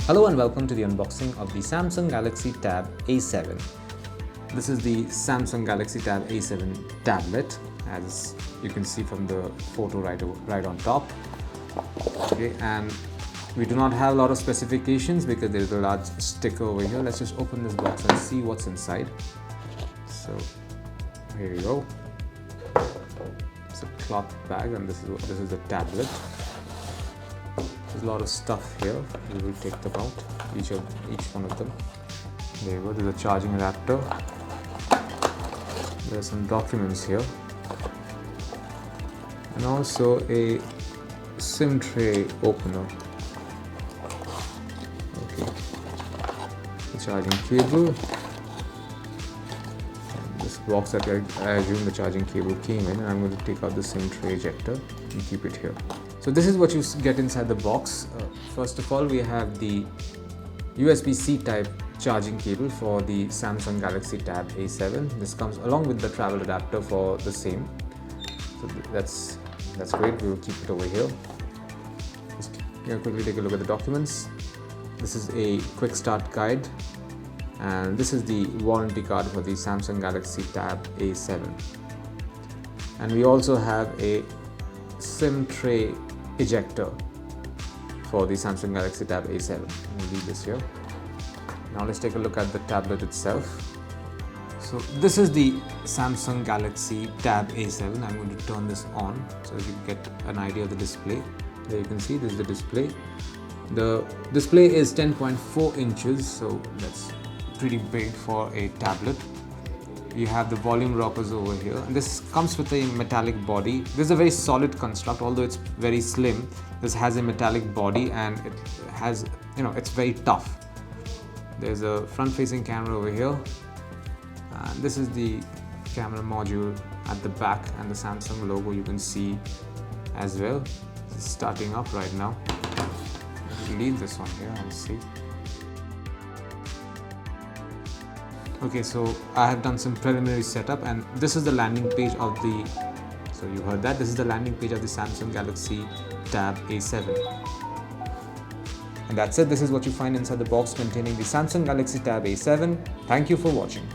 Hello and welcome to the unboxing of the Samsung Galaxy Tab A7. This is the Samsung Galaxy Tab A7 tablet, as you can see from the photo right on top. Okay, and we do not have a lot of specifications because there is a large sticker over here. Let's just open this box and see what's inside. So here you go. It's a cloth bag, and this is the tablet. There's a lot of stuff here. We will take them out, each one of them. There you go. There's a charging adapter. There's some documents here, and also a SIM tray opener. Okay, the charging cable. And this box that I assume the charging cable came in, and I'm going to take out the SIM tray ejector and keep it here. So this is what you get inside the box. First of all, we have the USB-C type charging cable for the Samsung Galaxy Tab A7. This comes along with the travel adapter for the same. So that's great. We will keep it over here. Just quickly take a look at the documents. This is a quick start guide, and this is the warranty card for the Samsung Galaxy Tab A7. And we also have a SIM tray ejector for the Samsung Galaxy Tab A7. Let me leave this here. Now let's take a look at the tablet itself. So this is the Samsung Galaxy Tab A7. I'm going to turn this on so that you get an idea of the display. There you can see this is the display. The display is 10.4 inches, so that's pretty big for a tablet. You have the volume rockers over here, and this comes with a metallic body. This is a very solid construct, although it's very slim. This has a metallic body, and it has, it's very tough. There's a front-facing camera over here, and this is the camera module at the back, and the Samsung logo you can see as well. It's starting up right now. Let's leave this one here and see. Okay, so I have done some preliminary setup, and this is the landing page of the, so you heard that, this is the landing page of the Samsung Galaxy Tab A7. And that's it. This is what you find inside the box containing the Samsung Galaxy Tab A7. Thank you for watching.